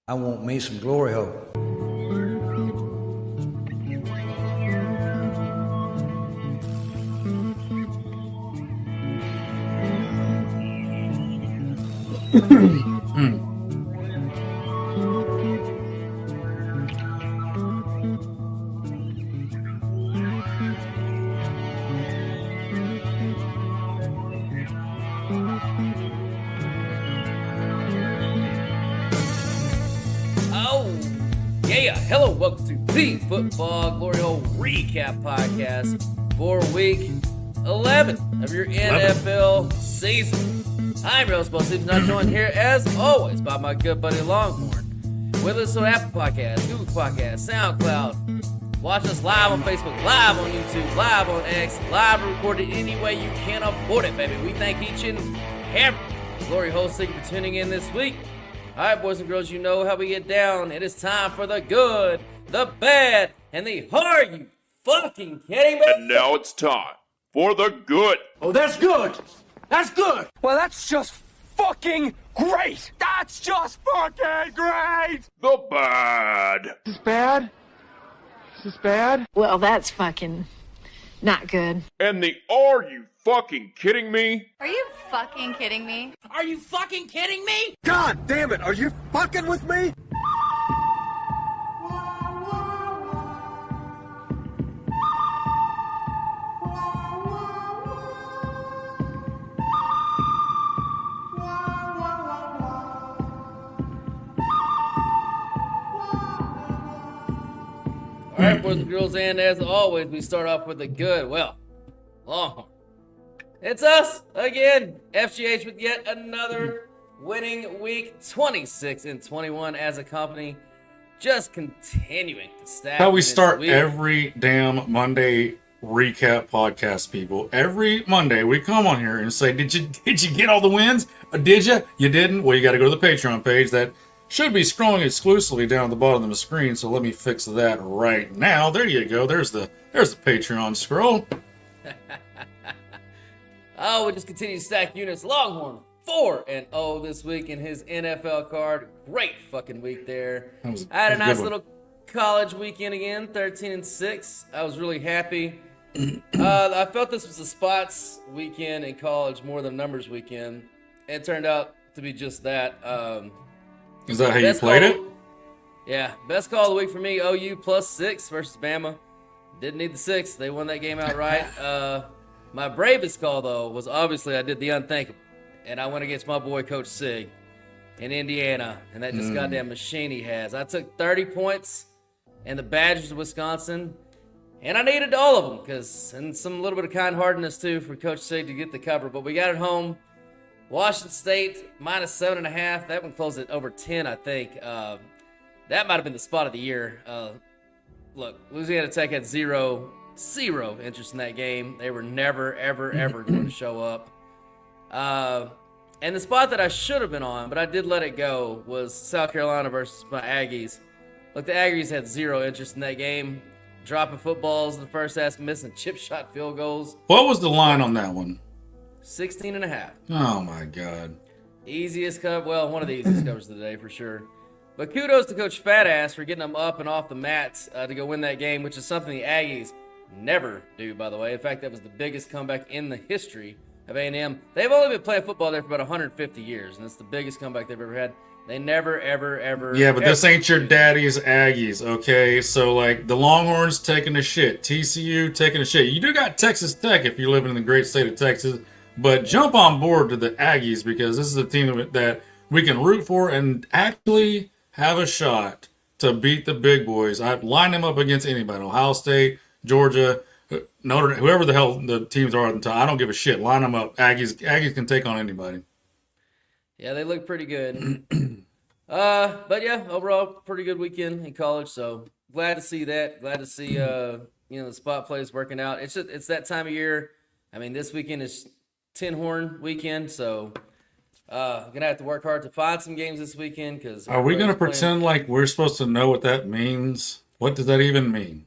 I want me some glory hole. Hello, welcome to the Football Glory Hole Recap Podcast for Week 11 of your NFL season. I'm your host, Bo Stevens, not joined here as always by my good buddy Longhorn. With us on Apple Podcasts, Google Podcasts, SoundCloud. Watch us live on Facebook, live on YouTube, live on X, live recorded any way you can afford it, baby. We thank each and every Glory Hole Seeker for tuning in this week. All right, boys and girls, you know how we get down. It is time for the good, the bad, and the are you fucking kidding me? And now it's time for the good. Oh, that's good. That's good. Well, that's just fucking great. That's just fucking great. The bad. Is this bad? Is this bad? Well, that's fucking not good. And the are you fucking kidding me? Are you fucking kidding me? Are you fucking kidding me? God damn it, are you fucking with me? All right, boys and girls, and as always, we start off with the good. Well, Longhorn. It's us again, FGH, with yet another winning week, 26 and 21 as a company, just continuing to stack. How we start every damn Monday recap podcast, people. Every Monday we come on here and say, did you get all the wins? Did you? You didn't? Well, you got to go to the Patreon page that should be scrolling exclusively down at the bottom of the screen. So let me fix that right now. There you go. There's the Patreon scroll. Oh, we just continue to stack units. Longhorn 4-0 this week in his NFL card. Great fucking week there. I had a nice little college weekend again, 13-6. I was really happy. I felt this was a spots weekend in college more than numbers weekend. It turned out to be just that. Is that how you played it? Yeah, best call of the week for me, OU +6 versus Bama. Didn't need the 6. They won that game outright. My bravest call, though, was obviously I did the unthinkable. And I went against my boy, Coach Sig, in Indiana. And that just goddamn machine he has. I took 30 points in the Badgers of Wisconsin. And I needed all of them. And some little bit of kind-heartedness, too, for Coach Sig to get the cover. But we got it home. Washington State, -7.5. That one closed at over 10, I think. That might have been the spot of the year. Look, Louisiana Tech had zero interest in that game. They were never, ever, ever going to show up. And the spot that I should have been on, but I did let it go, was South Carolina versus my Aggies. Look, the Aggies had zero interest in that game. Dropping footballs in the first half, missing chip shot field goals. What was the line on that one? 16.5. Oh, my God. Easiest cover. Well, one of the easiest covers of the day for sure. But kudos to Coach Fatass for getting them up and off the mat to go win that game, which is something the Aggies never do, by the way. In fact, that was the biggest comeback in the history of A&M. They've only been playing football there for about 150 years, and it's the biggest comeback they've ever had. They never, ever, ever. Yeah, but this ain't your daddy's Aggies, okay? So, like, the Longhorns taking a shit. TCU taking a shit. You do got Texas Tech if you're living in the great state of Texas. But jump on board to the Aggies because this is a team that we can root for and actually have a shot to beat the big boys. I've lined them up against anybody. Ohio State, Georgia, Notre Dame, whoever the hell the teams are at the time. I don't give a shit. Line them up. Aggies can take on anybody. Yeah, they look pretty good. But yeah, overall, pretty good weekend in college. So glad to see that. Glad to see the spot plays working out. It's that time of year. I mean, this weekend is Tin Horn weekend, so gonna have to work hard to find some games this weekend. Because are we gonna pretend like we're supposed to know what that means? What does that even mean?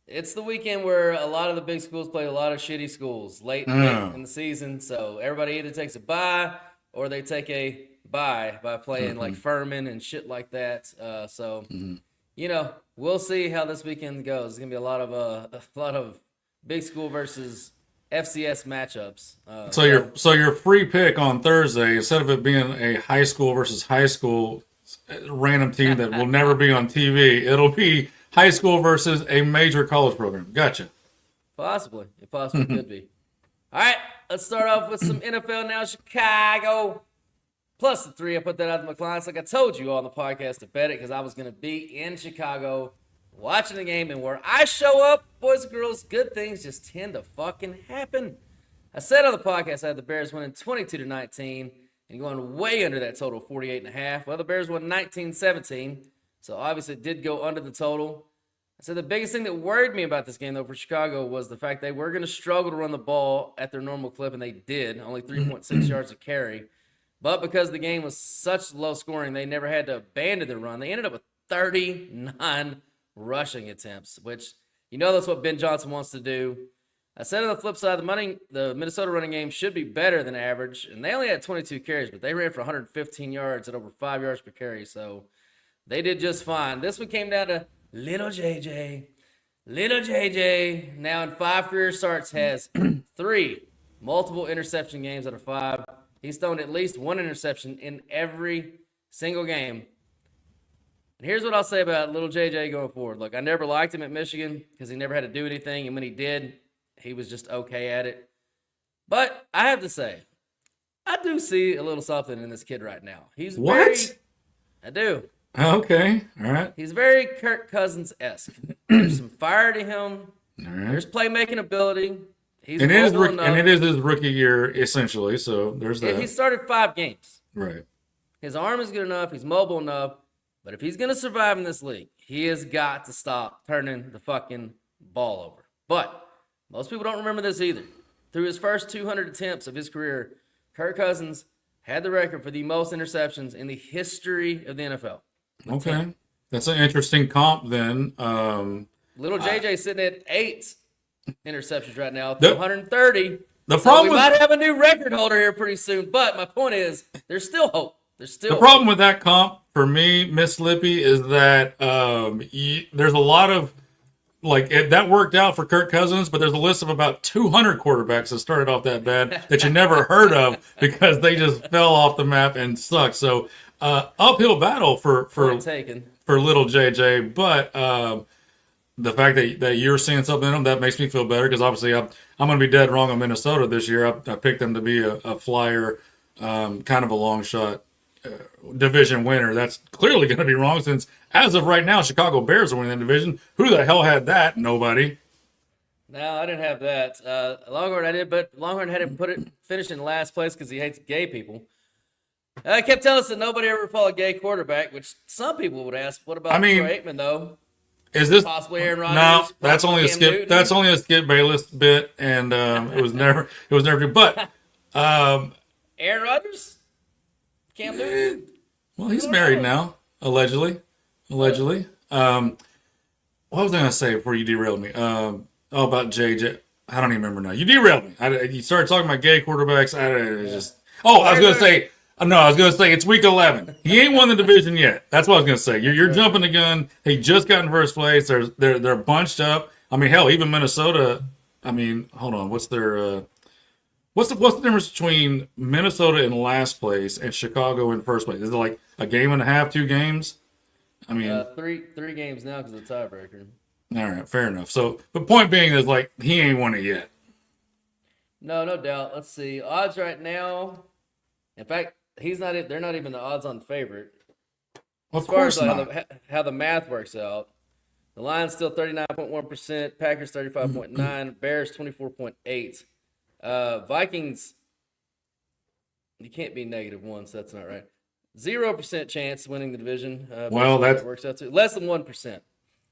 It's the weekend where a lot of the big schools play a lot of shitty schools late in the season. So everybody either takes a bye or they take a by playing like Furman and shit like that. So we'll see how this weekend goes. It's gonna be a lot of big school versus FCS matchups. So your free pick on Thursday, instead of it being a high school versus high school random team that will never be on TV, it'll be high school versus a major college program. Gotcha. Possibly. It possibly could be. All right, let's start off with some NFL now. Chicago plus the 3. I put that out to my clients. Like I told you on the podcast to bet it because I was going to be in Chicago watching the game. And where I show up, boys and girls, good things just tend to fucking happen. I said on the podcast I had the Bears winning 22-19 and going way under that total, 48.5. Well, the Bears won 19-17, so obviously it did go under the total. I said the biggest thing that worried me about this game, though, for Chicago was the fact they were going to struggle to run the ball at their normal clip, and they did, only 3.6 yards a carry. But because the game was such low scoring, they never had to abandon the run. They ended up with 39 rushing attempts, which, that's what Ben Johnson wants to do. I said on the flip side, the Minnesota running game should be better than average, and they only had 22 carries, but they ran for 115 yards at over 5 yards per carry, so they did just fine. This one came down to Little JJ. Little JJ, now in 5 career starts, has 3 multiple interception games out of 5. He's thrown at least 1 interception in every single game. And here's what I'll say about Little JJ going forward. Look, I never liked him at Michigan because he never had to do anything, and when he did, he was just okay at it. But I have to say, I do see a little something in this kid right now. I do. Okay, all right. He's very Kirk Cousins-esque. There's some fire to him. All right. There's playmaking ability. It is his rookie year, essentially, so there's that. He started 5 games. Right. His arm is good enough. He's mobile enough. But if he's going to survive in this league, he has got to stop turning the fucking ball over. But most people don't remember this either. Through his first 200 attempts of his career, Kirk Cousins had the record for the most interceptions in the history of the NFL. Okay. That's an interesting comp then. Little JJ sitting at 8 interceptions right now, 130. We might have a new record holder here pretty soon. But my point is, there's still hope. The problem with that comp for me, Miss Lippy, is that there's a lot of that worked out for Kirk Cousins, but there's a list of about 200 quarterbacks that started off that bad that you never heard of because they just fell off the map and sucked. So uphill battle for little JJ, but the fact that you're seeing something in them, that makes me feel better because obviously I'm going to be dead wrong on Minnesota this year. I picked them to be a flyer, kind of a long shot division winner. That's clearly going to be wrong since as of right now, Chicago Bears are winning the division. Who the hell had that? Nobody. No, I didn't have that. Longhorn I did, but Longhorn had him finish in last place because he hates gay people. I kept telling us that nobody ever followed a gay quarterback, which some people would ask. What about Troy Aikman though? Is this possibly Aaron Rodgers? No, that's only a Skip. Newton? That's only a Skip Bayless bit, and it was never good. But Aaron Rodgers, Cam Newton. Well, he's married now, allegedly. What was I going to say before you derailed me? About JJ. I don't even remember now. You derailed me. You started talking about gay quarterbacks. I was going to say. No, I was going to say it's week 11. He ain't won the division yet. That's what I was going to say. You're jumping the gun. He just got in first place. They're bunched up. I mean, hell, even Minnesota. I mean, hold on. What's the difference between Minnesota in last place and Chicago in first place? Is it like a game and a half, 2 games? I mean, three games now because of the tiebreaker. All right, fair enough. So the point being is he ain't won it yet. No doubt. Let's see odds right now. In fact, they're not even the odds-on favorite. Well, of course not. How the math works out. The line's still 39.1%, Packers 35.9%, Bears 24.8%. Vikings, you can't be -1, so that's not right. 0% chance winning the division. That works out to less than 1%.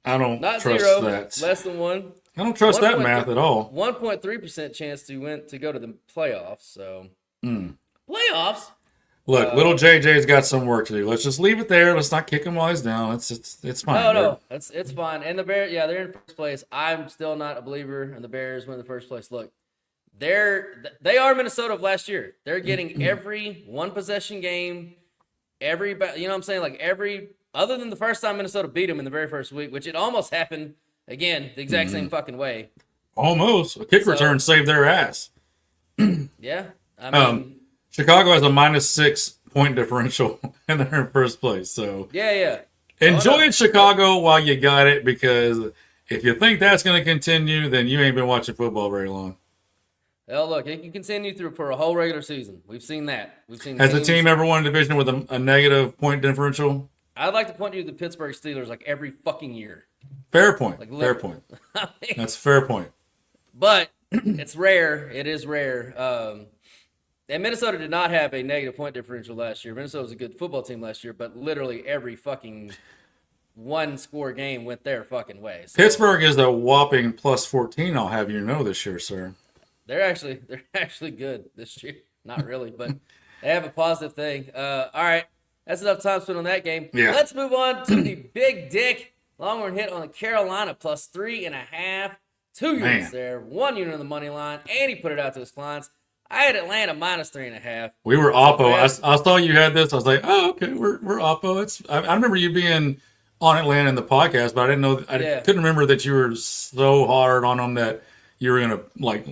I don't not trust 0, that. Less than 1. I don't trust that math at all. 1.3% chance to go to the playoffs. So playoffs. Look, little JJ's got some work to do. Let's just leave it there. Let's not kick him while he's down. It's fine. No, it's fine. And the Bears, they're in first place. I'm still not a believer in the Bears winning the first place. Look, they are Minnesota of last year. They're getting every one possession game. everybody, you know what I'm saying? Like other than the first time Minnesota beat them in the very first week, which it almost happened again the exact same fucking way. Almost. A kick return saved their ass. Yeah. I mean, Chicago has a -6 point differential and they're in first place. So yeah. enjoy Chicago while you got it, because if you think that's going to continue, then you ain't been watching football very long. Well, look, it can continue for a whole regular season. We've seen that. Has the team ever won a division with a negative point differential? I'd like to point you to the Pittsburgh Steelers like every fucking year. Fair point. Like, fair point. I mean, That's a fair point. But it's rare. It is rare. And Minnesota did not have a negative point differential last year. Minnesota was a good football team last year, but literally every fucking one-score game went their fucking way. So Pittsburgh is a whopping +14, I'll have you know, this year, sir. they're actually good this year. Not really, but they have a positive thing. All right, that's enough time spent on that game. Yeah. Let's move on to the Big Dick Longhorn hit on the Carolina +3.5. 2 units there, 1 unit on the money line, and he put it out to his clients. I had Atlanta -3.5. We were Oppo. I saw you had this. I was like, oh, okay, we're Oppo. I remember you being on Atlanta in the podcast, but I didn't know. Couldn't remember that you were so hard on them that you were gonna like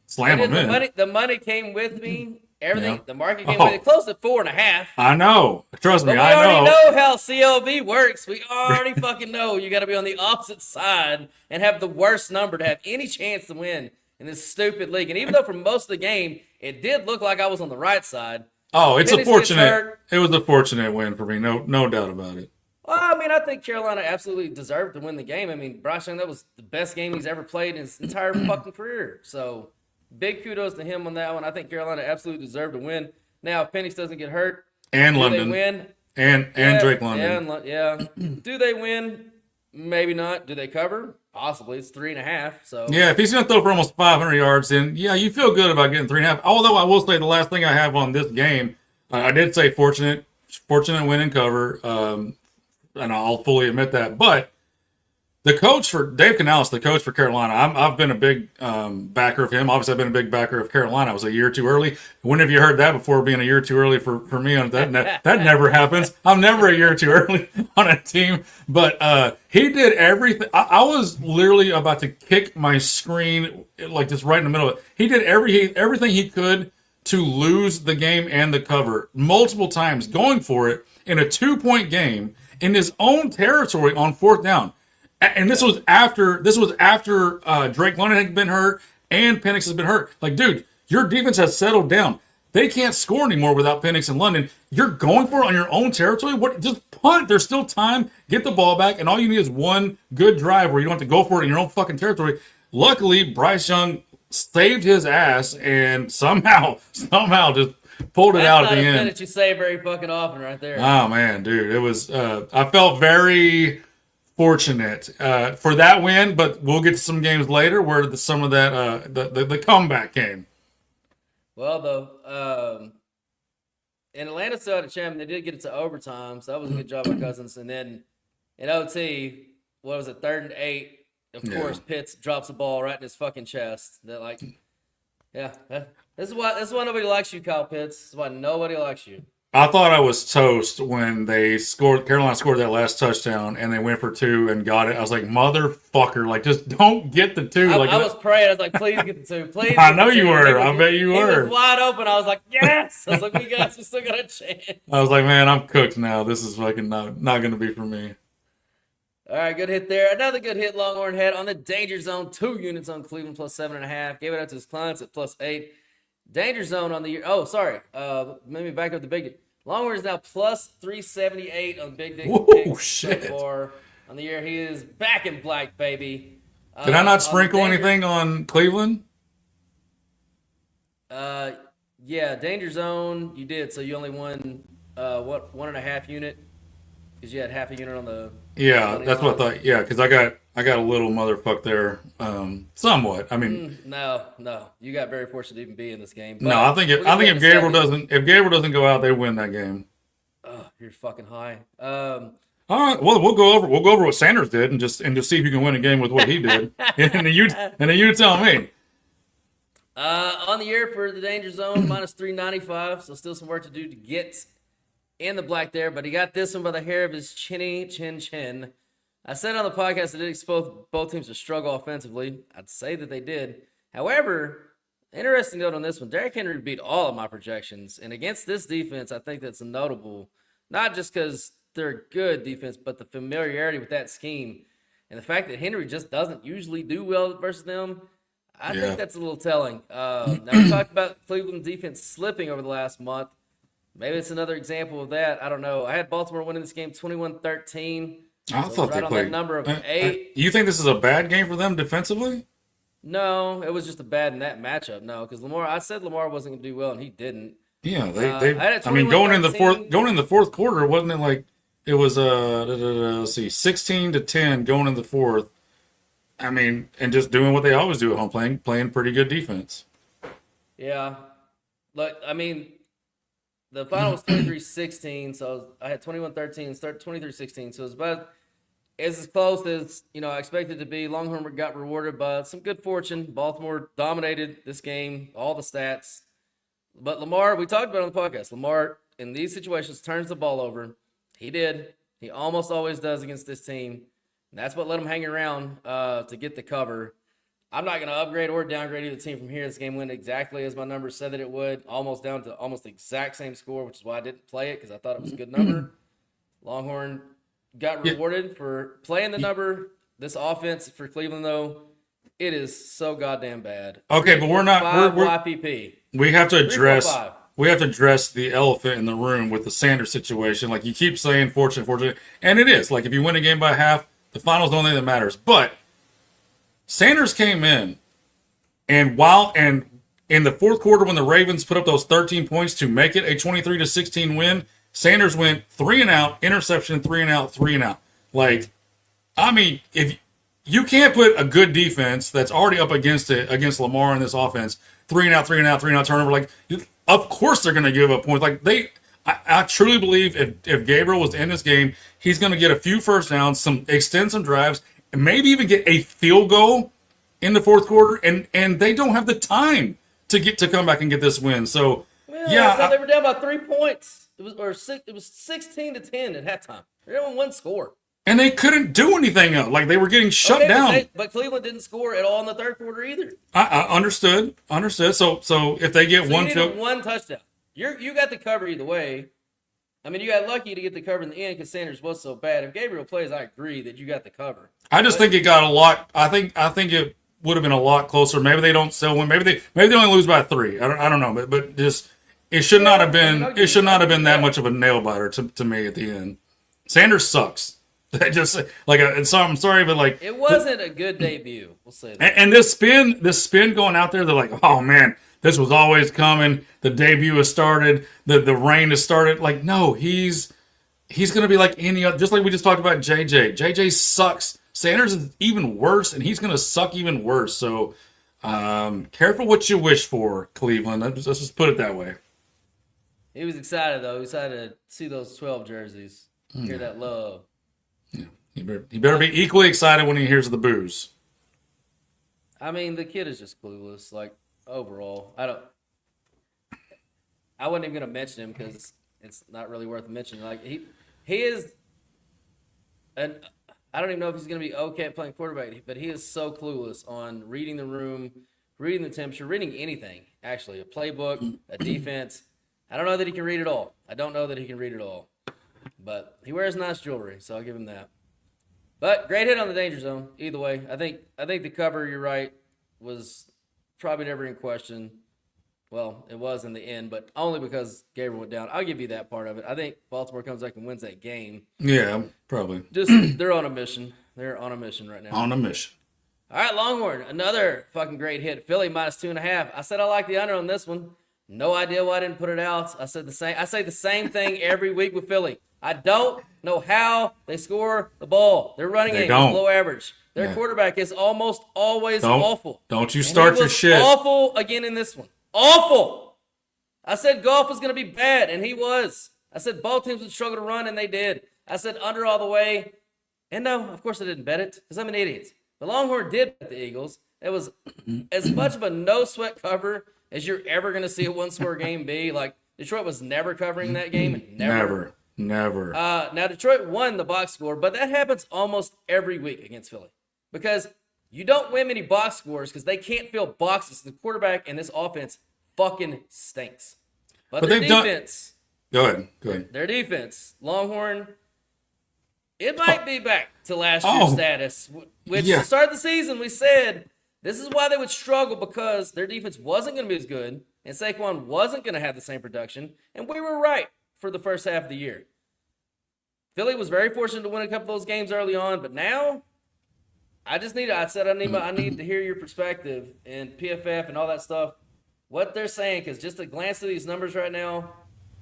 slam them in. The money came with me. Everything. Yeah. The market came with it. Close to 4.5. I know. Trust me, I already know how CLV works. We already fucking know you got to be on the opposite side and have the worst number to have any chance to win in this stupid league. And even though for most of the game it did look like I was on the right side. Oh, it's a fortunate. It was a fortunate win for me. No doubt about it. Well, I mean, I think Carolina absolutely deserved to win the game. I mean, Bryce Young, that was the best game he's ever played in his entire fucking career. So, big kudos to him on that one. I think Carolina absolutely deserved to win. Now, if Penix doesn't get hurt, and do London, they win? And Drake London. Yeah. Do they win? Maybe not. Do they cover? Possibly. It's 3.5. So yeah, if he's going to throw for almost 500 yards, then yeah, you feel good about getting 3.5. Although I will say the last thing I have on this game, I did say fortunate win and cover, and I'll fully admit that. But the coach for Dave Canales, the coach for Carolina, I've been a big backer of him. Obviously, I've been a big backer of Carolina. I was a year too early. When have you heard that before? Being a year too early for me on that never happens. I'm never a year too early on a team. But he did everything. I was literally about to kick my screen like just right in the middle of it. He did everything he could to lose the game and the cover multiple times, going for it in a 2-point game in his own territory on 4th down. And this was after Drake London had been hurt and Penix has been hurt. Like, dude, your defense has settled down. They can't score anymore without Penix and London. You're going for it on your own territory? What? Just punt. There's still time. Get the ball back, and all you need is one good drive where you don't have to go for it in your own fucking territory. Luckily, Bryce Young saved his ass and somehow just pulled it out at the end. That's not that you say very fucking often right there. Oh, man, dude. It was, I felt very fortunate for that win, but we'll get to some games later where some of that, the comeback came. Well, though, in Atlanta still had a champion. They did get it to overtime, so that was a good job by Cousins. And then in OT, what was it, 3rd and 8? Of course, Pitts drops the ball right in his fucking chest. They're like, yeah, this is why nobody likes you, Kyle Pitts. This is why nobody likes you. I thought I was toast when they scored. Carolina scored that last touchdown, and they went for 2 and got it. I was like, motherfucker, like just don't get the 2. I was praying. I was like, please get the 2, please. I know you were. I bet you were. It was wide open. I was like, yes. I was like, we still got a chance. I was like, man, I'm cooked now. This is fucking not going to be for me. All right, good hit there. Another good hit Longhorn had on the danger zone. 2 units on Cleveland +7.5. Gave it out to his clients at +8. Danger zone on the year. Oh, sorry. Let me back up the big dick. Longhorn is now +378 on big dick picks so far on the year. He is back in black, baby. Did I not sprinkle anything on Cleveland? Yeah, danger zone. You did. So you only won 1.5 unit because you had half a unit on the. Yeah, that's what I thought. Yeah, because I got a little motherfuck there, somewhat. I mean, no, you got very fortunate to even be in this game. No, I think if Gabriel doesn't go out, they win that game. Oh, you're fucking high. All right, well we'll go over what Sanders did and just see if you can win a game with what he did, and then you tell me. On the year for the danger zone -395, so still some work to do to get in the black there, but he got this one by the hair of his chin. I said on the podcast that it exposed both teams to struggle offensively. I'd say that they did. However, interesting note on this one, Derrick Henry beat all of my projections. And against this defense, I think that's notable, not just because they're a good defense, but the familiarity with that scheme. And the fact that Henry just doesn't usually do well versus them, I think that's a little telling. Now, we talked about Cleveland defense slipping over the last month. Maybe it's another example of that. I don't know. I had Baltimore winning this game 21-13. I thought they played. That number of 8. You think this is a bad game for them defensively? No, it was just a bad in that matchup. No, because I said Lamar wasn't going to do well, and he didn't. Yeah, I mean, going in the fourth quarter, wasn't it like it was let's see, 16-10 going in the fourth. I mean, and just doing what they always do at home, playing pretty good defense. Yeah, look, I mean, the final was 23-16, so I had 21-13 and start 23-16, so it's about as close as I expected it to be. Longhorn got rewarded by some good fortune. Baltimore dominated this game, all the stats. But Lamar, we talked about it on the podcast. Lamar, in these situations, turns the ball over. He did. He almost always does against this team. And that's what let him hang around to get the cover. I'm not going to upgrade or downgrade either team from here. This game went exactly as my numbers said that it would, almost down to almost the exact same score, which is why I didn't play it because I thought it was a good number. Longhorn got rewarded for playing the number. This offense for Cleveland, though, it is so goddamn bad. Okay, but we're not. We're YPP. We have to address. We have to address the elephant in the room with the Sanders situation. Like you keep saying, fortunate, and it is. Like if you win a game by half, the finals the only thing that matters. But Sanders came in, and in the fourth quarter when the Ravens put up those 13 points to make it a 23-16 win, Sanders went 3 and out, interception, 3 and out, 3 and out. Like, I mean, if you can't put a good defense that's already up against Lamar in this offense, 3 and out, 3 and out, 3 and out turnover, like, of course they're going to give up points. Like, I truly believe if Gabriel was in this game, he's going to get a few first downs, extend some drives, and maybe even get a field goal in the fourth quarter, and they don't have the time to come back and get this win. So, they were down by 3 points. It was 16-10 at halftime. They're down one score. And they couldn't do anything else. Like, they were getting shut down. But Cleveland didn't score at all in the third quarter either. I understood. So if they get one touchdown, you got the cover either way. I mean, you got lucky to get the cover in the end because Sanders was so bad. If Gabriel plays, I agree that you got the cover. I just think it got a lot. I think it would have been a lot closer. Maybe they don't still win. Maybe they only lose by 3. I don't know. But just it should not have been. It should not have been that much of a nail biter to me at the end. Sanders sucks. Just like I'm sorry, but like it wasn't a good debut. We'll say that. And this spin going out there, they're like, oh man, this was always coming. The debut has started. The reign has started. Like, no, he's gonna be like any other. Just like we just talked about JJ. JJ sucks. Sanders is even worse, and he's gonna suck even worse. So, careful what you wish for, Cleveland. Let's just put it that way. He was excited though. He was excited to see those 12 jerseys. Hear that love. Yeah. He better be equally excited when he hears the boos. I mean, the kid is just clueless. Like, overall, I wasn't even gonna mention him because it's not really worth mentioning. Like he is, and I don't even know if he's gonna be okay at playing quarterback, but he is so clueless on reading the room, reading the temperature, reading anything. Actually, a playbook, a defense. I don't know that he can read it all. But he wears nice jewelry, so I'll give him that. But great hit on the danger zone. Either way, I think the cover, you're right, was probably never in question. Well, it was in the end, but only because Gabriel went down. I'll give you that part of it. I think Baltimore comes back and wins that game. Yeah, probably. Just they're on a mission. They're on a mission right now. On a mission. All right, Longhorn, another fucking great hit. Philly -2.5. I said I like the under on this one. No idea why I didn't put it out. I say the same thing every week with Philly. I don't know how they score the ball. Their running game is below average. Their quarterback is almost always awful. Don't you start your shit. Awful again in this one. Awful. I said Goff was going to be bad, and he was. I said both teams would struggle to run, and they did. I said under all the way. And no, of course I didn't bet it because I'm an idiot. The Longhorn did bet the Eagles. It was as much of a no-sweat cover as you're ever going to see a one-score game be. Like, Detroit was never covering that game. Never. Now, Detroit won the box score, but that happens almost every week against Philly because you don't win many box scores because they can't fill boxes. The quarterback and this offense fucking stinks. But their defense. Go ahead. Their defense, Longhorn, it might be back to last year's status, which to start the season we said this is why they would struggle because their defense wasn't going to be as good and Saquon wasn't going to have the same production, and we were right for the first half of the year. Philly was very fortunate to win a couple of those games early on, but now I need to hear your perspective and PFF and all that stuff, what they're saying, because just a glance at these numbers right now,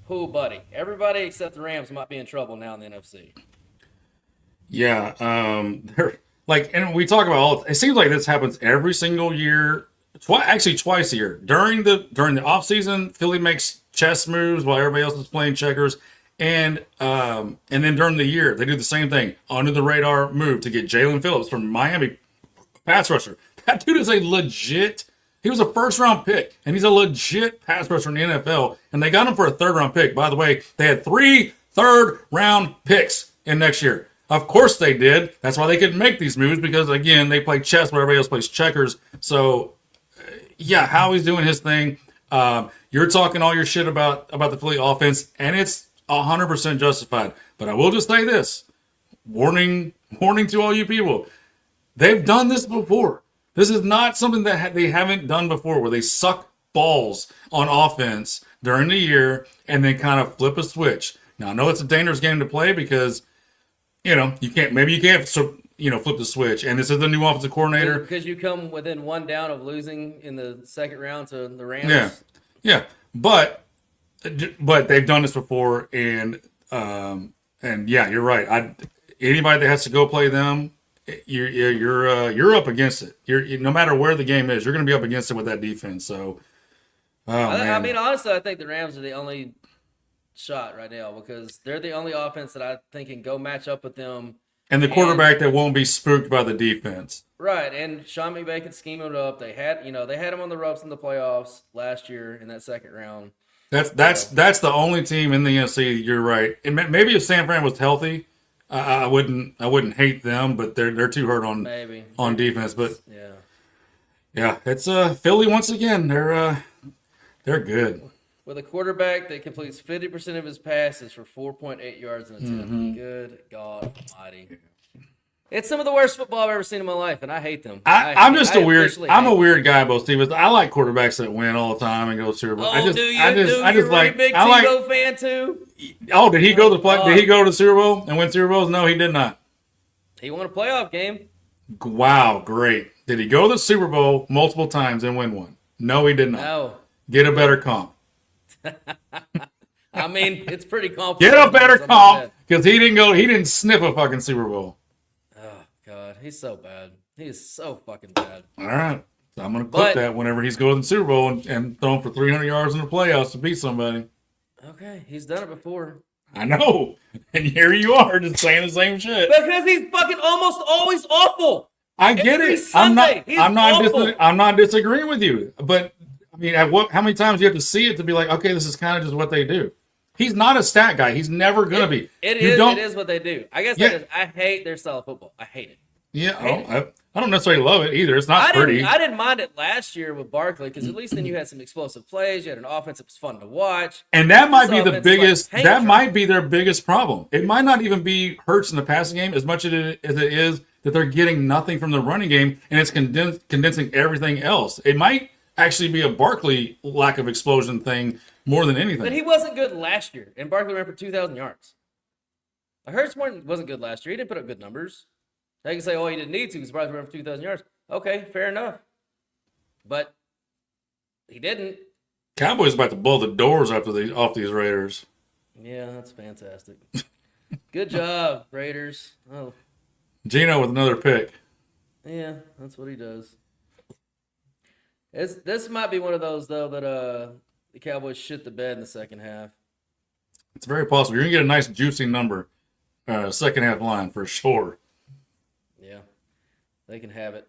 buddy, everybody except the Rams might be in trouble now in the NFC. Yeah, they're and we talk about it seems like this happens every single year, twice a year. During the off season, Philly makes chess moves while everybody else is playing checkers, and then during the year they do the same thing, under the radar move to get Jalen Phillips from Miami, pass rusher. That dude is he was a first round pick, and he's a legit pass rusher in the NFL, and they got him for a third round pick. By the way, they had 3 third round picks in next year. Of course they did. That's why they could make these moves, because again, they play chess where everybody else plays checkers. So yeah, Howie's doing his thing. You're talking all your shit about the Philly offense, and it's 100% justified. But I will just say this: warning to all you people. They've done this before. This is not something that they haven't done before, where they suck balls on offense during the year and then kind of flip a switch. Now, I know it's a dangerous game to play because, you can't flip the switch. And this is the new offensive coordinator. Because you come within 1 down of losing in the second round to the Rams. Yeah. But they've done this before, and yeah, you're right. Anybody that has to go play them, you're up against it. No matter where the game is, you're going to be up against it with that defense. So, I mean, honestly, I think the Rams are the only shot right now because they're the only offense that I think can go match up with them. And the quarterback that won't be spooked by the defense. Right, and Sean McVay can scheme it up. They had him on the ropes in the playoffs last year in that second round. That's the only team in the NFC. You're right. And maybe if San Fran was healthy, I wouldn't hate them, but they're too hurt on defense. But yeah, it's Philly once again. They're good. With a quarterback that completes 50% of his passes for 4.8 yards in a attempt. Mm-hmm. Good God Almighty! It's some of the worst football I've ever seen in my life, and I hate them. I'm a weird guy, Bo Stevens. I like quarterbacks that win all the time and go to Super Bowl. Oh, you're a big Tebow fan too? Oh, did he go to the Super Bowl and win Super Bowls? No, he did not. He won a playoff game. Wow, great. Did he go to the Super Bowl multiple times and win one? No, he did not. No. Get a better comp. I mean, it's pretty confident. Get a better comp, because he didn't sniff a fucking Super Bowl. Oh, God. He's so bad. He is so fucking bad. All right. So I'm going to clip that whenever he's going to the Super Bowl and throwing for 300 yards in the playoffs to beat somebody. Okay. He's done it before. I know. And here you are just saying the same shit. Because he's fucking almost always awful. I get it. I'm not disagreeing with you. But I mean, how many times do you have to see it to be like, okay, this is kind of just what they do? He's not a stat guy. He's never going to be. It is what they do. I guess I hate their style of football. I hate it. Yeah, I don't necessarily love it either. It's not pretty. I didn't mind it last year with Barkley because at least then you had some explosive plays. You had an offense that was fun to watch. And that might be the biggest. That might be their biggest problem. It might not even be Hurts in the passing game as much as it is that they're getting nothing from the running game, and it's condensing everything else. It might actually be a Barkley lack of explosion thing more than anything. But he wasn't good last year, and Barkley ran for 2,000 yards. Hurts wasn't good last year. He didn't put up good numbers. They can say, he didn't need to because Barkley ran for 2,000 yards. Okay, fair enough. But he didn't. Cowboys about to blow the doors off these Raiders. Yeah, that's fantastic. Good job, Raiders. Oh, Gino with another pick. Yeah, that's what he does. This might be one of those, though, that the Cowboys shit the bed in the second half. It's very possible. You're going to get a nice, juicy number second half line for sure. Yeah, they can have it.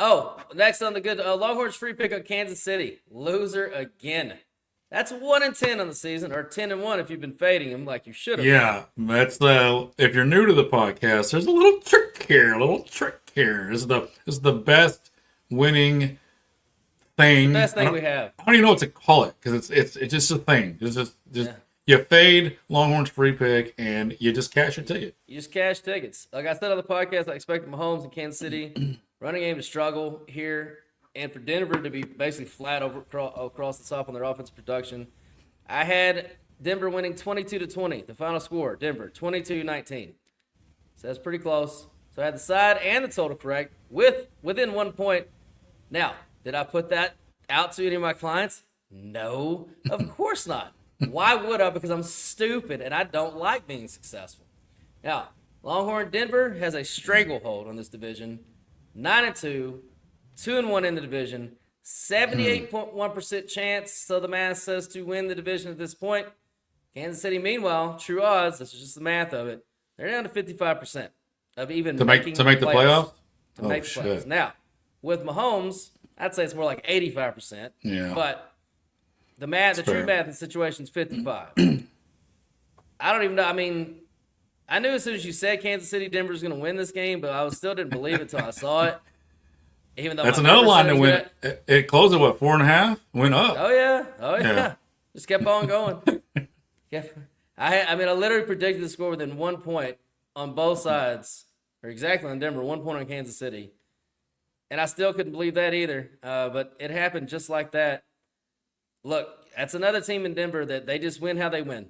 Oh, next on the good Longhorns free pick on Kansas City. Loser again. That's 1-10 on the season, or 10-1 if you've been fading him like you should have. Yeah, that's if you're new to the podcast, there's a little trick here. This is the best winning thing. Best thing we have. I don't even know what to call it because it's just a thing. It's just you fade Longhorns free pick and you just cash your ticket. You just cash tickets. Like I said on the podcast, I expected Mahomes in Kansas City running game to struggle here, and for Denver to be basically flat across the top on their offensive production. I had Denver winning 22-20. The final score, Denver 22-19. So that's pretty close. So I had the side and the total correct within 1 point. Now, did I put that out to any of my clients? No, of course not. Why would I? Because I'm stupid and I don't like being successful. Now, Longhorn Denver has a stranglehold on this division. 9-2, 2-1 in the division, 78.1% chance, so the math says, to win the division at this point. Kansas City, meanwhile, true odds, this is just the math of it, they're down to 55% of even making the playoffs. To make the playoffs. Now, with Mahomes, I'd say it's more like 85%. Yeah. But the true math in the situation is 55. I don't even know. I mean, I knew as soon as you said Kansas City, Denver was going to win this game, but I still didn't believe it until I saw it. Even though that's another line that went. It closed at what, 4.5? Went up. Oh yeah. Just kept on going. I literally predicted the score within 1 point on both sides, or exactly on Denver, 1 point on Kansas City, and I still couldn't believe that either. But it happened just like that. Look, that's another team in Denver that they just win how they win.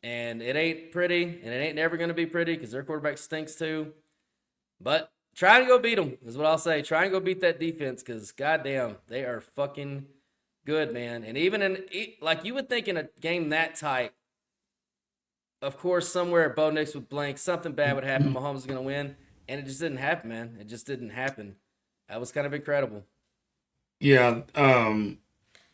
And it ain't pretty, and it ain't never going to be pretty because their quarterback stinks too. But try and go beat them is what I'll say. Try and go beat that defense because, goddamn, they are fucking good, man. And even like you would think in a game that tight, of course, somewhere Bo Nix would blank, something bad would happen, Mahomes is going to win. And it just didn't happen, man. It just didn't happen. That was kind of incredible. Yeah,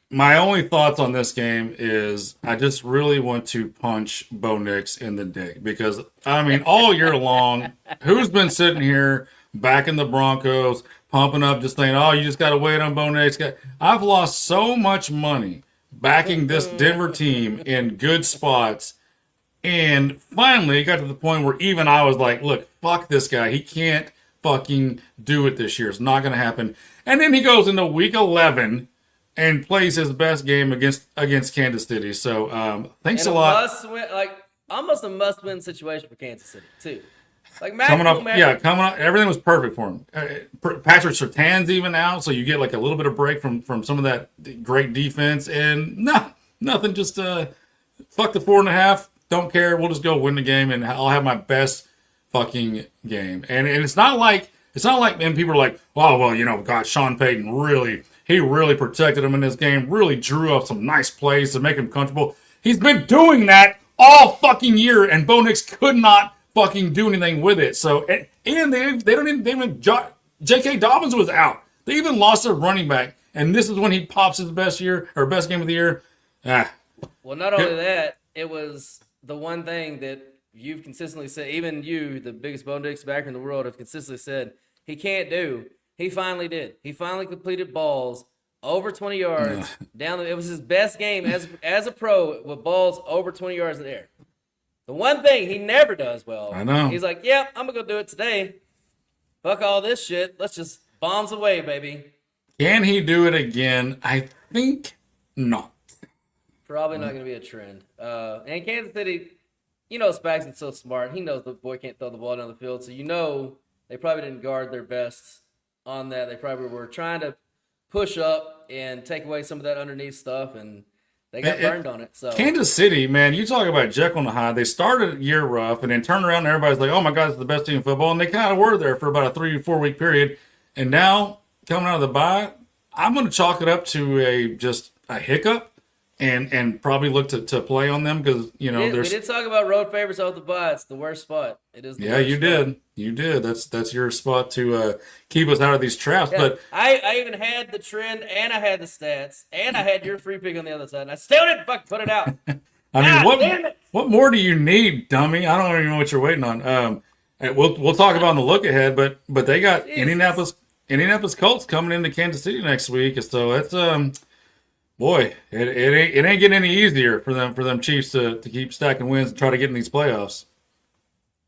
my only thoughts on this game is I just really want to punch Bo Nix in the dick because, I mean, all year long, who's been sitting here backing the Broncos, pumping up, just saying, oh, you just got to wait on Bo Nix. I've lost so much money backing this Denver team in good spots, and finally it got to the point where even I was like, look, fuck this guy. He can't fucking do it this year. It's not going to happen. And then he goes into week 11 and plays his best game against Kansas City. So thanks a lot. Almost a must-win situation for Kansas City too. Like coming up, everything was perfect for him. Patrick Surtain's even out, so you get like a little bit of break from some of that great defense. And nothing. Just fuck the 4.5. Don't care. We'll just go win the game, and I'll have my best fucking game. And it's not like and people are like, oh well, God, Sean Payton really protected him in this game. Really drew up some nice plays to make him comfortable. He's been doing that all fucking year, and Bo Nix could not fucking do anything with it. So, and they don't even J.K. Dobbins was out. They even lost their running back, and this is when he pops his best game of the year. Well, not only that, it was the one thing that you've consistently said, even you, the biggest Bo Nix backer in the world, have consistently said he can't do. He finally did. He finally completed balls over 20 yards down. It was his best game as a pro with balls over 20 yards in the air. The one thing he never does well. I know. He's like, yep, I'm going to go do it today. Fuck all this shit. Let's just bombs away, baby. Can he do it again? I think not. Probably not going to be a trend. And Kansas City, Spagson's so smart. He knows the boy can't throw the ball down the field. So they probably didn't guard their best on that. They probably were trying to push up and take away some of that underneath stuff, and they got burned on it. So Kansas City, man, you talk about Jekyll and Hyde. They started a year rough and then turned around and everybody's like, oh my God, it's the best team in football. And they kind of were there for about a 3 or 4 week period. And now, coming out of the bye, I'm going to chalk it up to just a hiccup and probably look to play on them because, we did talk about road favorites off the bye. It's the worst spot. It is the worst you spot. did. You did. That's your spot to keep us out of these traps. Yeah, But I even had the trend, and I had the stats, and I had your free pick on the other side, and I still didn't fucking put it out. What more do you need, dummy? I don't even know what you're waiting on. We'll talk about in the look ahead, but they got Indianapolis Indianapolis Colts coming into Kansas City next week. So it's boy, it ain't getting any easier for them Chiefs to keep stacking wins and try to get in these playoffs.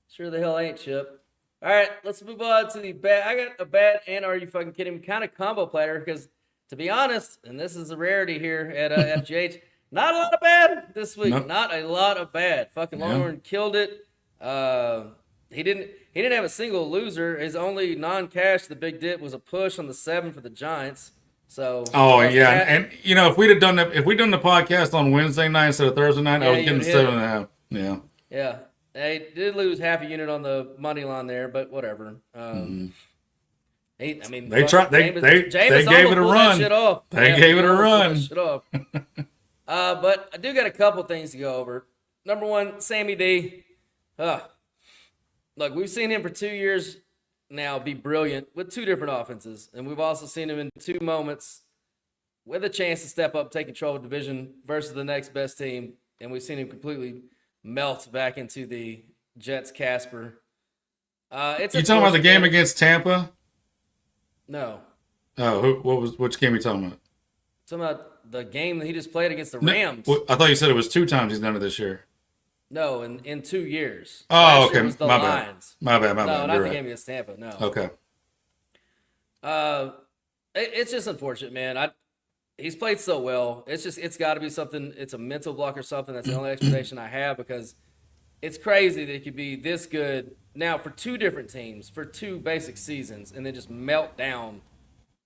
Sure the hell ain't, Chip. All right, let's move on to the bad. I got a bad and are you fucking kidding me kind of combo platter because, to be honest, and this is a rarity here at FGH, not a lot of bad this week. Nope. Not a lot of bad. Fucking Longhorn killed it. He didn't have a single loser. His only non-cash, the big dip, was a push on the 7 for the Giants. So. Oh yeah, and you know if we'd done the podcast on Wednesday night instead of Thursday night, I was getting 7.5. Yeah. Yeah. They did lose half a unit on the money line there, but whatever. They tried. They gave it a run. They gave it a run. But I do got a couple things to go over. Number one, Sammy D. Look, we've seen him for 2 years now be brilliant with 2 different offenses, and we've also seen him in 2 moments with a chance to step up, take control of the division versus the next best team, and we've seen him completely melt back into the Jets Casper. You talking about the game against Tampa? No. Oh, which game are you talking about? Talking about the game that he just played against the Rams. I thought you said it was 2 times he's done it this year. No, in 2 years. Oh, Last okay. year was the My Lions. bad. No, You're not the right. game against Tampa. No. Okay. It's just unfortunate, man. He's played so well. It's got to be something. It's a mental block or something. That's the only explanation I have because it's crazy that he could be this good now for 2 different teams for 2 basic seasons and then just melt down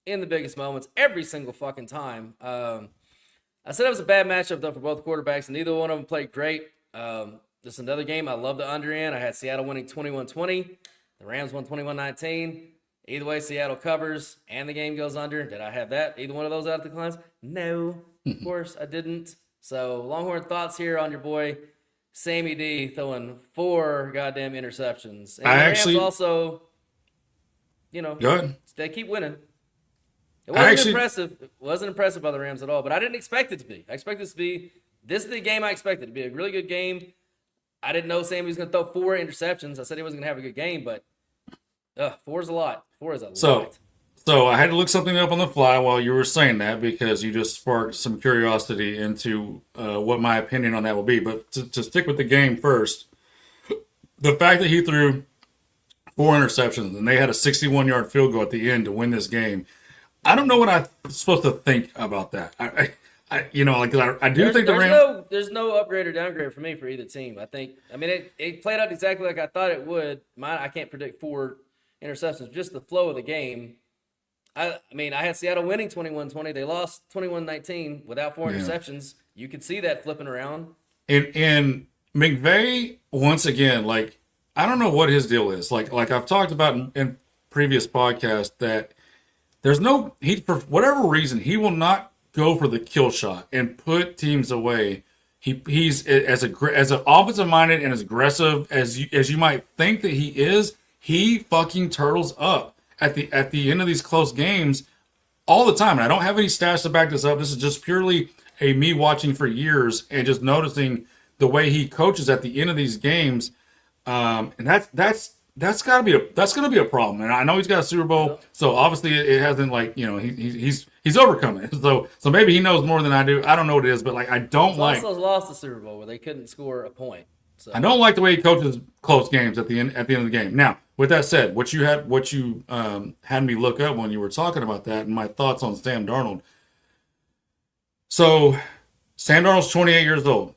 in the biggest moments every single fucking time. I said it was a bad matchup though for both quarterbacks, and neither one of them played great. This is another game I love the under in. I had Seattle winning 21-20. The Rams won 21-19. Either way, Seattle covers and the game goes under. Did I have that? Either one of those out of the clients? No, of course I didn't. So Longhorn thoughts here on your boy Sammy D throwing 4 goddamn interceptions. And the Rams also, Go ahead. they keep winning. It wasn't impressive. It wasn't impressive by the Rams at all, but I didn't expect it to be. I expected it to be this is the game I expected to be a really good game. I didn't know Sammy was going to throw 4 interceptions. I said he wasn't going to have a good game, but 4 is a lot. 4 is a lot. So I had to look something up on the fly while you were saying that because you just sparked some curiosity into what my opinion on that will be. But to stick with the game first, the fact that he threw 4 interceptions and they had a 61-yard field goal at the end to win this game, I don't know what I'm supposed to think about that. I do think the Rams. There's no upgrade or downgrade for me for either team. It played out exactly like I thought it would. I can't predict 4 interceptions, just the flow of the game. I had Seattle winning 21-20. They lost 21-19 without 4 interceptions. You could see that flipping around. And McVay, once again, I don't know what his deal is. Like I've talked about in previous podcasts that for whatever reason, he will not go for the kill shot and put teams away. He's as offensive minded and as aggressive as you might think that he is. He fucking turtles up at the end of these close games all the time. And I don't have any stats to back this up. This is just purely me watching for years and just noticing the way he coaches at the end of these games. And that's going to be a problem. And I know he's got a Super Bowl, so obviously it hasn't he's overcome it. So maybe he knows more than I do. I don't know what it is, but I don't like. Also lost the Super Bowl where they couldn't score a point. So. I don't like the way he coaches close games at the end of the game. Now, with that said, what you had me look up when you were talking about that, and my thoughts on Sam Darnold. So, Sam Darnold's 28 years old.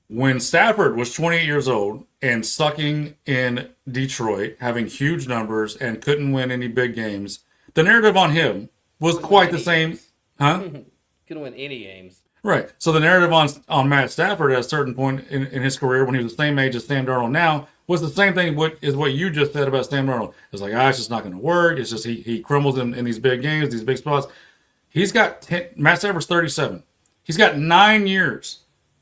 When Stafford was 28 years old and sucking in Detroit, having huge numbers and couldn't win any big games, the narrative on him was quite the same. Huh? Couldn't win any games. Right. So the narrative on Matt Stafford at a certain point in his career when he was the same age as Sam Darnold now was the same thing what you just said about Sam Darnold. It's like, it's just not going to work. It's just he crumbles in these big games, these big spots. He's got Matt Stafford's 37. He's got 9 years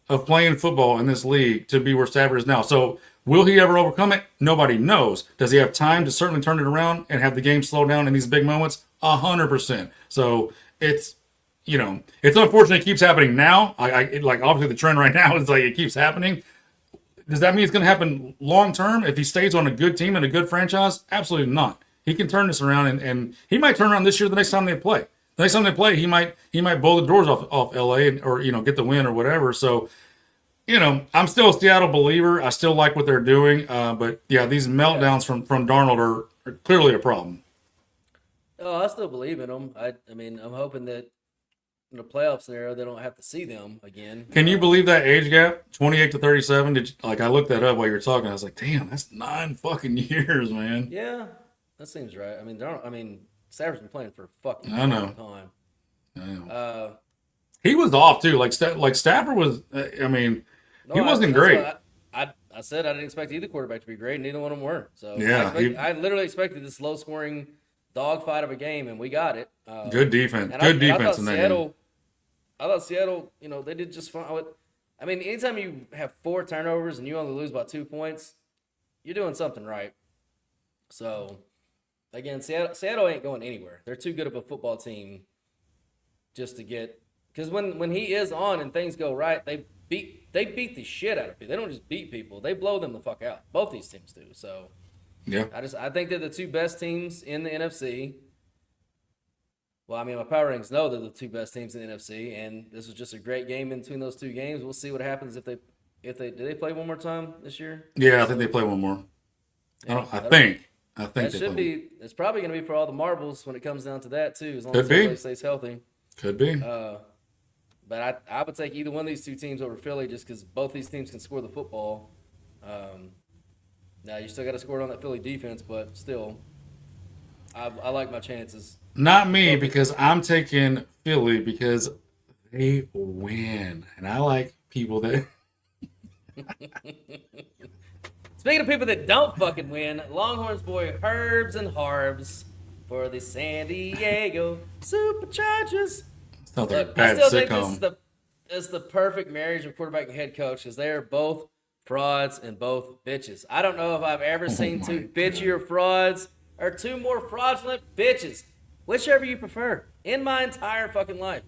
of playing football in this league to be where Stafford is now. So will he ever overcome it? Nobody knows. Does he have time to certainly turn it around and have the game slow down in these big moments? 100%. So it's unfortunate it keeps happening now. Obviously the trend right now is it keeps happening. Does that mean it's going to happen long term if he stays on a good team and a good franchise? Absolutely not. He can turn this around, and he might turn around this year. The next time they play, he might blow the doors off LA, or get the win or whatever. So, I'm still a Seattle believer. I still like what they're doing. But yeah, these meltdowns from Darnold are clearly a problem. Oh, I still believe in them. I mean, I'm hoping that in the playoff scenario, they don't have to see them again. Can you believe that age gap, 28 to 37? I looked that up while you were talking. I was like, damn, that's 9 fucking years, man. Yeah, that seems right. I mean, Stafford's been playing for a fucking I know. long time. I know. He was off too. Like Stafford was. He wasn't great. I said I didn't expect either quarterback to be great. Neither one of them were. So yeah, I literally expected this low-scoring dogfight of a game, and we got it. Good defense. Good defense in that game. I thought Seattle, they did just fine. I mean, anytime you have 4 turnovers and you only lose by 2 points, you're doing something right. So, again, Seattle ain't going anywhere. They're too good of a football team just to get – because when he is on and things go right, they beat the shit out of people. They don't just beat people. They blow them the fuck out. Both these teams do. So, yeah. I think they're the 2 best teams in the NFC. Well, I mean, my power rankings know they're the 2 best teams in the NFC, and this was just a great game in between those 2 games. We'll see what happens if they do they play one more time this year? Yeah, I think they play one more. Yeah, I think that should be. It's probably going to be for all the marbles when it comes down to that too, as long Could as be. everybody stays healthy. Could be. But I would take either one of these 2 teams over Philly just because both these teams can score the football. Now you still got to score it on that Philly defense, but still, I like my chances. Not me, because I'm taking Philly because they win, and I like people that. Speaking of people that don't fucking win, Longhorns boy Herbs and Harbs for the San Diego Superchargers. Sounds like a Look, bad I still sitcom. think this is the perfect marriage of quarterback and head coach because they are both frauds and both bitches. I don't know if I've ever seen 2 bitchier frauds or 2 more fraudulent bitches. Whichever you prefer. In my entire fucking life.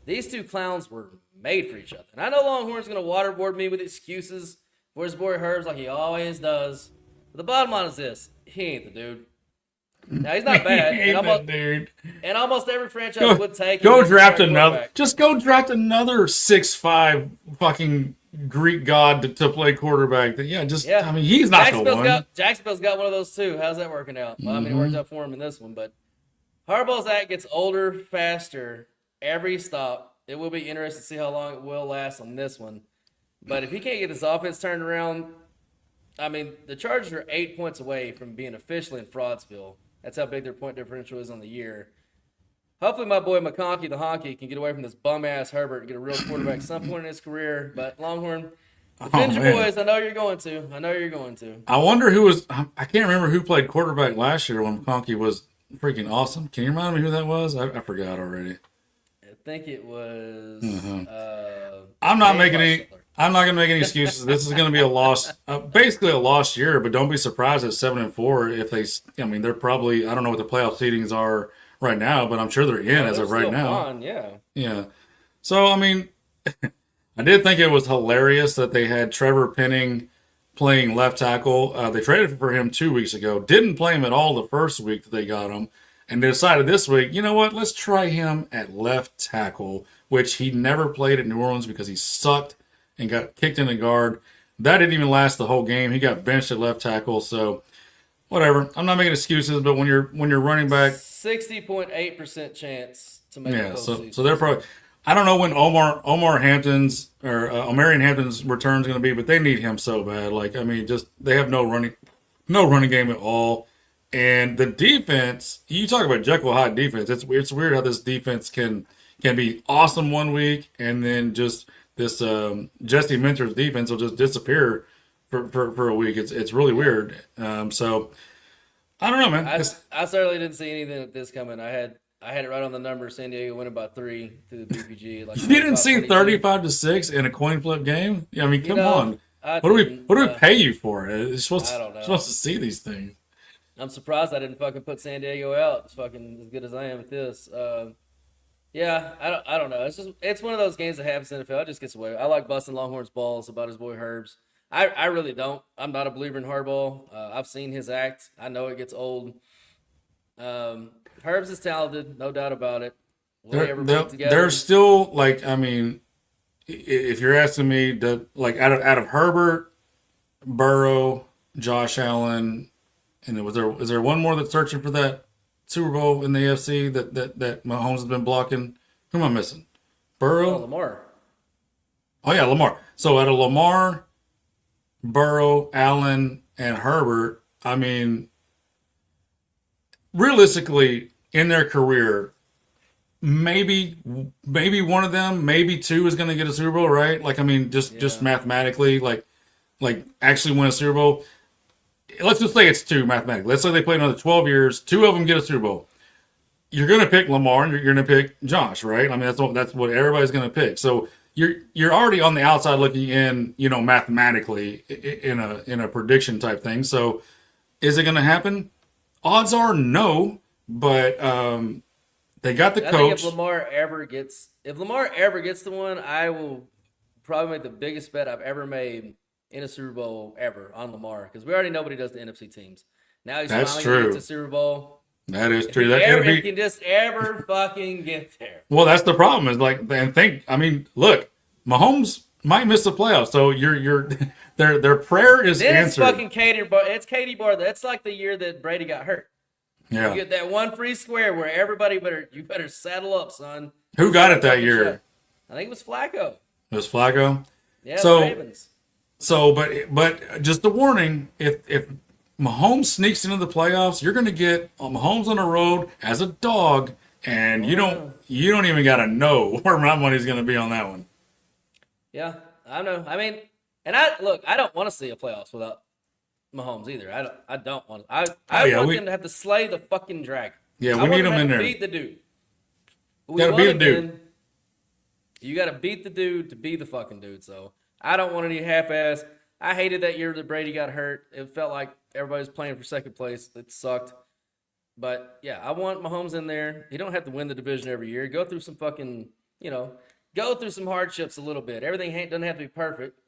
These 2 clowns were made for each other. And I know Longhorn's going to waterboard me with excuses for his boy Herbs like he always does. But the bottom line is this. He ain't the dude. Now, he's not bad. And almost every franchise would take him. Go draft another. Just go draft another 6'5" fucking Greek god to play quarterback. I mean, he's not the one. Jacksonville's got one of those too. How's that working out? Well, I mean, it works out for him in this one, but Harbaugh's act gets older, faster, every stop. It will be interesting to see how long it will last on this one. But if he can't get this offense turned around, I mean, the Chargers are 8 points away from being officially in Fraudsville. That's how big their point differential is on the year. Hopefully my boy McConkey the Honky can get away from this bum-ass Herbert and get a real quarterback at some point in his career. But Longhorn, defend your boys. I know you're going to. I wonder who was – I can't remember who played quarterback last year when McConkey was – freaking awesome. Can you remind me who that was? I forgot already. I think it was. I'm not going to make any excuses. This is going to be a loss, basically a lost year. But don't be surprised at 7-4 if they. I mean, they're probably. I don't know what the playoff seedings are right now, but I'm sure they're in as of right now. On, yeah. Yeah. So I mean, I did think it was hilarious that they had Trevor Penning playing left tackle. They traded for him 2 weeks ago. Didn't play him at all the first week that they got him. And they decided this week, you know what? Let's try him at left tackle, which he never played at New Orleans because he sucked and got kicked in the guard. That didn't even last the whole game. He got benched at left tackle. So whatever. I'm not making excuses, but when you're running back, 60.8% chance to make it. So they're probably. I don't know when Omarion Hampton's return is going to be, but they need him so bad. Like, I mean, just they have no running game at all. And the defense, you talk about Jekyll Hyde defense. It's weird how this defense can be awesome one week, and then just this Jesse Minter's defense will just disappear for a week. It's really weird. So I don't know, man. I certainly didn't see anything of this coming. I had it right on the number. San Diego winning by 3 through the BPG. Like you didn't see 35-6 in a coin flip game? Yeah, I mean, come on. What do we pay you for? It's supposed to see these things. I'm surprised I didn't fucking put San Diego out. It's fucking as good as I am at this. Yeah, I don't know. It's one of those games that happens in the NFL. It just gets away. I like busting Longhorns balls about his boy Herbs. I really don't. I'm not a believer in Harbaugh. I've seen his act. I know it gets old. Herbs is talented, no doubt about it. Will they ever put it together? They're still like, I mean, if you're asking me, like out of Herbert, Burrow, Josh Allen, and is there one more that's searching for that Super Bowl in the AFC that Mahomes has been blocking? Who am I missing? Burrow? Lamar. Oh yeah, Lamar. So out of Lamar, Burrow, Allen, and Herbert, I mean, realistically, in their career, maybe one of them, maybe two is going to get a Super Bowl, right? Like, I mean, just mathematically, like actually win a Super Bowl. Let's just say it's two mathematically. Let's say they play another 12 years, two of them get a Super Bowl. You're going to pick Lamar and you're going to pick Josh, right? I mean, that's what everybody's going to pick. So you're already on the outside looking in, you know, mathematically in a prediction type thing. So is it going to happen? Odds are no, but they got the coach. I think if Lamar ever gets the one, I will probably make the biggest bet I've ever made in a Super Bowl ever on Lamar, because we already know what he does to NFC teams. Now he's finally going to get to Super Bowl. That is true. He can just ever fucking get there. Well, that's the problem. Is like, I mean, look, Mahomes might miss the playoffs, so their prayer is answered. It's fucking Katie Bar. That's like the year that Brady got hurt. Yeah. You get that one free square where everybody better saddle up, son. Who got it that year? I think it was Flacco. It was Flacco. Yeah, the Ravens. So, but just a warning: if Mahomes sneaks into the playoffs, you're going to get Mahomes on the road as a dog, and you don't even got to know where my money's going to be on that one. Yeah, I know. I mean, and I don't want to see a playoffs without Mahomes either. I don't want to. I want them to have to slay the fucking dragon. Yeah, we need them in there. Beat the dude. Got to beat the dude. You got to beat the dude to be the fucking dude. So I don't want any half-ass. I hated that year that Brady got hurt. It felt like everybody was playing for second place. It sucked. But yeah, I want Mahomes in there. He don't have to win the division every year. Go through some fucking, go through some hardships a little bit. Everything doesn't have to be perfect.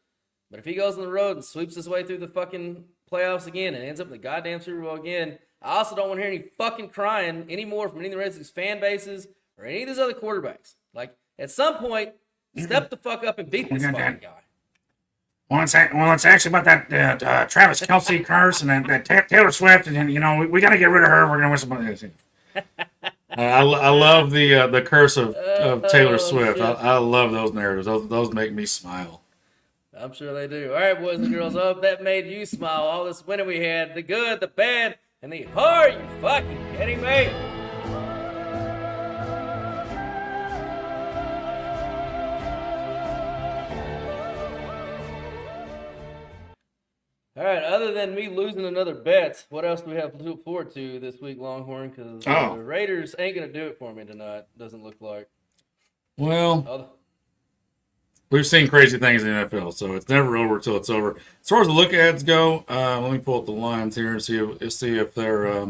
But if he goes on the road and sweeps his way through the fucking playoffs again and ends up in the goddamn Super Bowl again, I also don't want to hear any fucking crying anymore from any of the Redskins fan bases or any of these other quarterbacks. Like, at some point, step the fuck up and beat this fucking guy. Well, it's actually about that Travis Kelce curse and that Taylor Swift, and we got to get rid of her. We're gonna win some. I love the curse of Taylor Swift. I love those narratives. Those make me smile. I'm sure they do. All right, boys and girls. I hope that made you smile. All this winning we had, the good, the bad, and the are you fucking kidding me? All right, other than me losing another bet, what else do we have to look forward to this week, Longhorn? Because the Raiders ain't going to do it for me tonight, doesn't look like. Well, we've seen crazy things in the NFL, so it's never over until it's over. As far as the look ads go, let me pull up the lines here and see if they're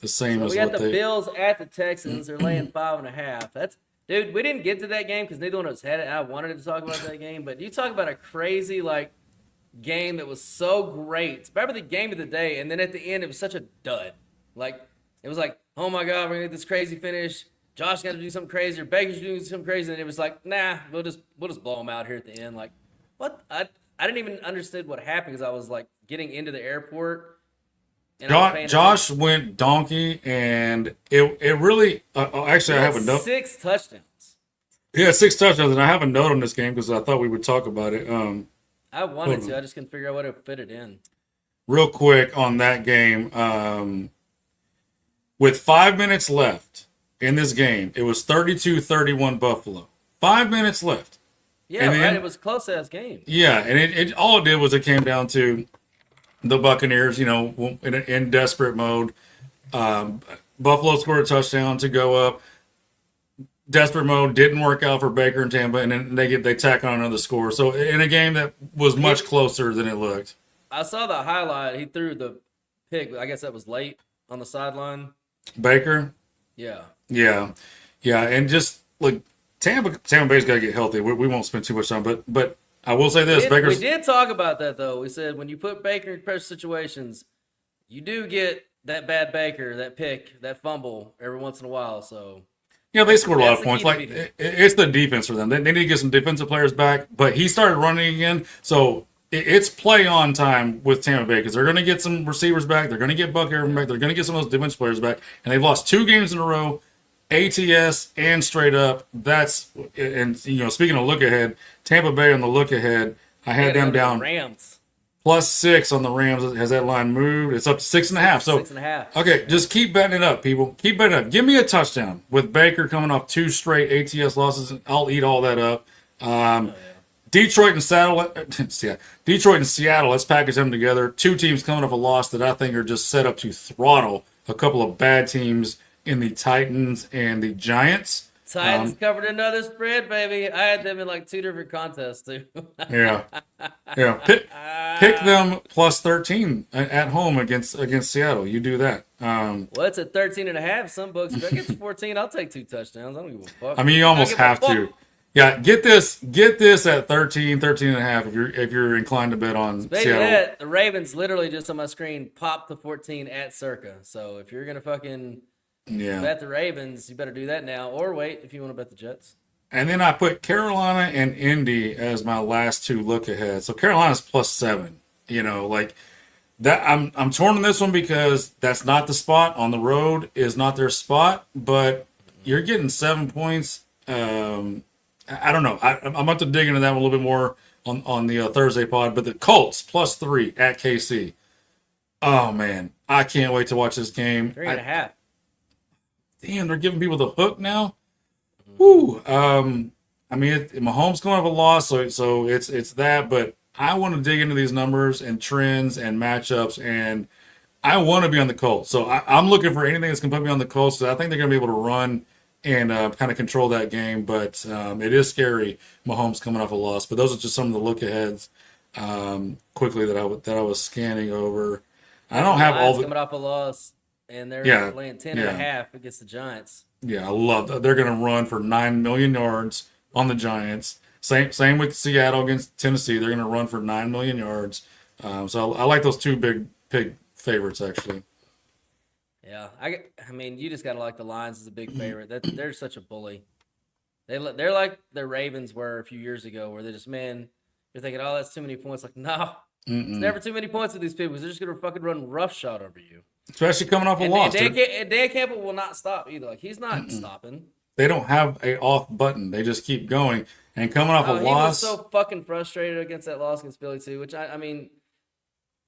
the same as we got what the Bills at the Texans. They're laying 5.5. Dude, we didn't get to that game because neither one of us had it. I wanted to talk about that game, but you talk about a crazy, game that was so great. Remember the game of the day, and then at the end, it was such a dud. It was like, oh my God, we're going to get this crazy finish. Josh got to do something crazy, or Baker's doing something crazy, and it was like, nah, we'll just blow them out here at the end. Like, what? I didn't even understand what happened because I was getting into the airport. And Josh went donkey, and it really actually I have a note. 6 touchdowns. Yeah, 6 touchdowns, and I have a note on this game because I thought we would talk about it. I wanted to. I just couldn't figure out what to fit it in. Real quick on that game, with 5 minutes left in this game, it was 32-31 Buffalo. 5 minutes left. Yeah, right. It was a close-ass game. Yeah, and it all it did was it came down to the Buccaneers, in desperate mode. Buffalo scored a touchdown to go up. Desperate mode didn't work out for Baker and Tampa, and then they tack on another score. So in a game that was much closer than it looked. I saw the highlight. He threw the pick. I guess that was late on the sideline. Baker? Yeah. And just Tampa Bay's got to get healthy. We won't spend too much time, but I will say this: we did talk about that though. We said when you put Baker in pressure situations, you do get that bad Baker, that pick, that fumble every once in a while. So Yeah, they scored a lot That's of the points. key to Like beating. it's the defense for them. They need to get some defensive players back. But he started running again, so it's play on time with Tampa Bay because they're going to get some receivers back. They're going to get Buck Irvin back. They're going to get some of those defensive players back. And they've lost 2 games in a row, ATS and straight up. That's and speaking of look ahead, Tampa Bay on the look ahead. I had them down Rams +6 on the Rams. Has that line moved? It's up to 6.5. So 6.5. okay, just keep betting it up, people. Keep betting it up. Give me a touchdown with Baker coming off 2 straight ATS losses. I'll eat all that up. Detroit and Seattle. Let's package them together. 2 teams coming off a loss that I think are just set up to throttle a couple of bad teams in the Titans and the Giants. Titans covered another spread, baby. I had them in like 2 different contests too. Yeah. Pick them +13 at home against Seattle. You do that. Well, it's at 13.5. Some books, if I get to 14, I'll take 2 touchdowns. I don't give a fuck. I mean, you almost have to. Yeah, get this at 13.5 if you're inclined to bet on Speaking Seattle. of that, the Ravens literally just on my screen popped the 14 at Circa. So if you're gonna fucking bet the Ravens, you better do that now, or wait if you want to bet the Jets. And then I put Carolina and Indy as my last 2 look ahead. So Carolina's +7. Like that. I'm torn on this one because that's not the spot. On the road is not their spot, but you're getting 7 points. I don't know. I'm about to dig into that one a little bit more on the Thursday pod. But the Colts +3 at KC. Oh man, I can't wait to watch this game. 3.5. Damn, they're giving people the hook now. Woo. I mean, Mahomes going off a loss, so it's that. But I want to dig into these numbers and trends and matchups, and I want to be on the Colts. So I'm looking for anything that's going to put me on the Colts. So I think they're going to be able to run and kind of control that game. But it is scary, Mahomes coming off a loss. But those are just some of the look aheads quickly that I was scanning over. I don't have all the coming off a loss, and they're laying 10.5 against the Giants. Yeah, I love that. They're going to run for 9 million yards on the Giants. Same with Seattle against Tennessee. They're going to run for 9 million yards. So I like those 2 big favorites, actually. Yeah, I mean, you just got to like the Lions as a big favorite. They're such a bully. They're like the Ravens were a few years ago, where they just, man, you're thinking, oh, that's too many points. Like, no, it's never too many points with these people. They're just going to fucking run roughshod over you. Especially coming off a loss. And Dan Campbell will not stop either. Like, he's not stopping. They don't have a off button. They just keep going. And coming off a He loss. was so fucking frustrated against that loss against Philly too, which I mean,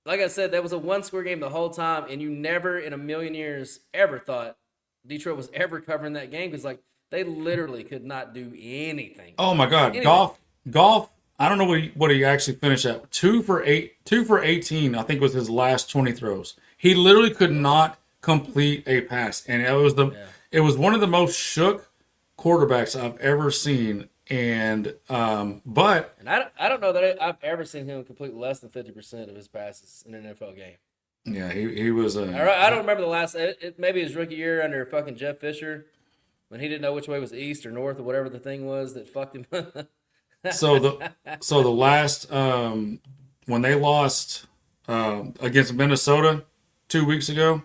like I said, that was a 1-score game the whole time, and you never in a million years ever thought Detroit was ever covering that game, because like they literally could not do anything. Oh my God, Golf. I don't know what he actually finished at. 2 for 18. I think was his last 20 throws. He literally could not complete a pass, and it was one of the most shook quarterbacks I've ever seen. And I don't know that I've ever seen him complete less than 50% of his passes in an NFL game. Yeah, he was. I don't remember the last. Maybe his rookie year under fucking Jeff Fisher, when he didn't know which way was east or north or whatever the thing was that fucked him. So the last when they lost against Minnesota 2 weeks ago,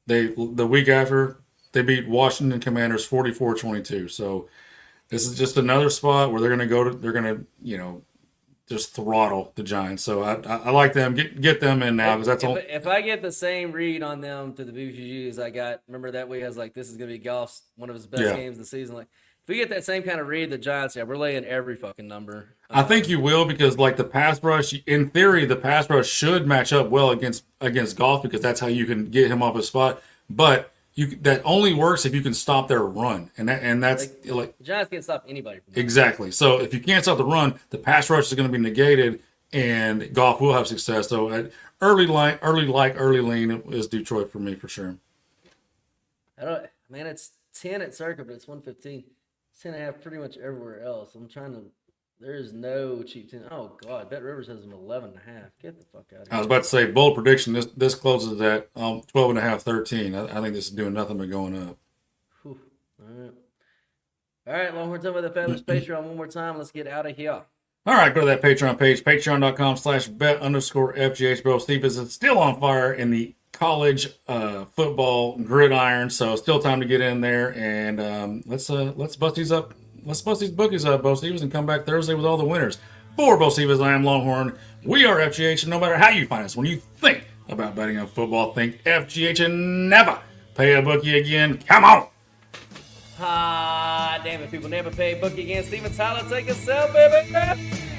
the week after they beat Washington Commanders 44-22. So this is just another spot where they're gonna just throttle the Giants. So I like them. Get them in now, because that's all. If I get the same read on them to the BBG as I got, remember that week I was like, this is gonna be Goff's one of his best games of the season. Like, if we get that same kind of read, the Giants, we're laying every fucking number. I think you will, because like the pass rush, in theory, the pass rush should match up well against Goff, because that's how you can get him off his spot. But that only works if you can stop their run, and that's like the Giants can't stop anybody from that. Exactly. So if you can't stop the run, the pass rush is going to be negated, and Goff will have success. So early lean is Detroit for me for sure. It's 10 at Circa, but it's 115. 10.5 pretty much everywhere else. There is no cheap 10. Oh God, Bet Rivers has them 11.5. Get the fuck out of here. I was about to say bold prediction. This closes at 12.5, 13. I think this is doing nothing but going up. Whew. All right, Longhorns, over the Fabulous Patreon one more time. Let's get out of here. All right, go to that Patreon page, patreon.com/bet_FGH. Bro, Steve is still on fire in the college football gridiron. So still time to get in there, and let's bust these up. Let's bust these bookies up, Bo Stevens, and come back Thursday with all the winners. For Bo Stevens, I am Longhorn. We are FGH, and no matter how you find us, when you think about betting on football, think FGH and never pay a bookie again. Come on! Ah, damn it, people never pay bookie again. Steven Tyler, take a sell, baby.